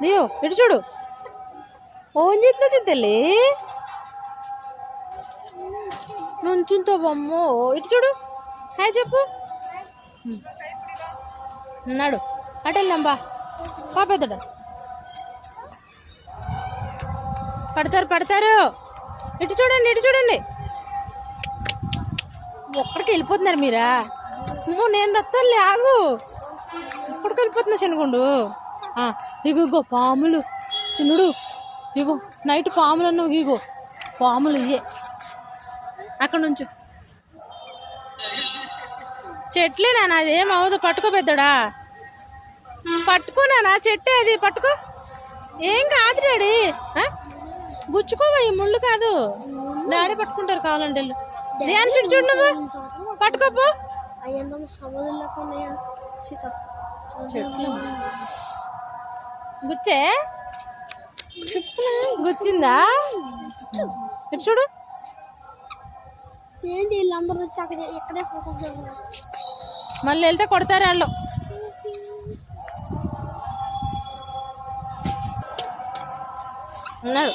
దియో ఇటు చూడు ఓన్ చేస్తున్నా చూద్దాలి నుంచుంతో బొమ్మో ఇటు చూడు హాయ్ చెప్పు ఉన్నాడు అటు వెళ్దాం బా పెద్దడు పడతారు ఇటు చూడండి ఒక్కడికి వెళ్ళిపోతున్నారు మీరా నేను రత్తాలి ఆగు ఇక్కడికి వెళ్ళిపోతున్నా శనగుండు ఇగో పాములు చిన్నుడు ఇగో నైట్ పాములు అన్నావు ఇగో పాములు ఇయ్యే అక్కడ నుంచి చెట్లేనా అదేం అవ్వదు పట్టుకో పెద్దడా పట్టుకోనా చెట్టే అది పట్టుకో ఏం కాదు డాడీ గుచ్చుకోవా ఈ ముళ్ళు కాదు డాడీ పట్టుకుంటారు కావాలంటే ధ్యాన్ చూడు నువ్వు పట్టుకోపో గుచ్చే గుచ్చిందా ఇటు చూడు మళ్ళీ వెళ్తే కొడతారు వాళ్ళు ఉన్నాడు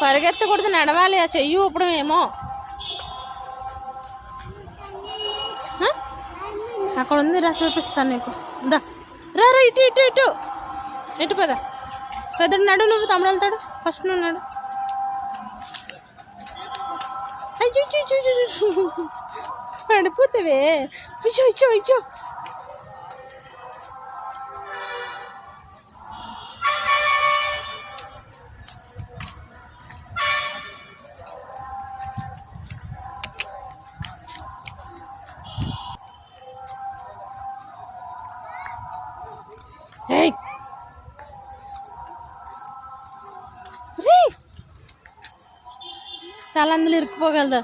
పరిగెత్తకూడదు నడవాలి ఆ చెయ్యి ఊపడం ఏమో అక్కడ ఉంది రా చూపిస్తాను నీకు దా రా ఇటు పద పెద్దడు నడు నువ్వు తమ్ముడు వెళ్తాడు ఫస్ట్ నువ్వు నడు పడిపోతావే అయ్యో తల అందులో ఇరుక్కుపోగలదా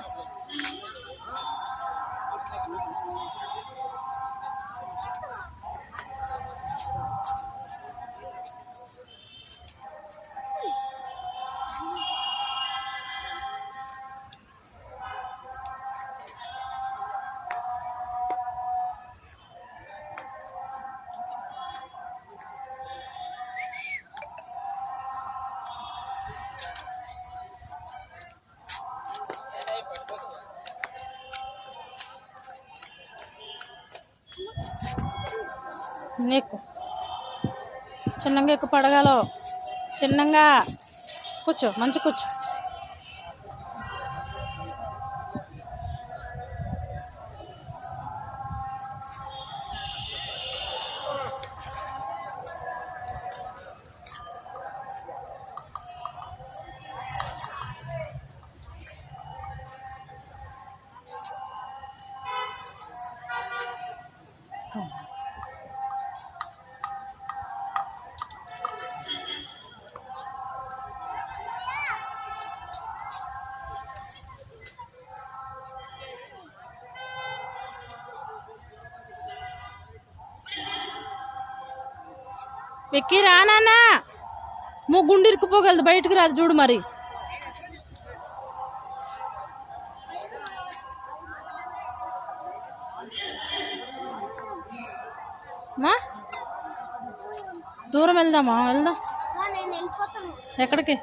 నీకు చిన్నగా ఎక్కువ పడగలో చిన్నగా కూర్చో మంచి కూర్చో వెక్కి రానా గుండు ఇరుక్కుపోగలదు బయటకు రాదు చూడు మరి దూరం వెళ్దాం ఎక్కడికి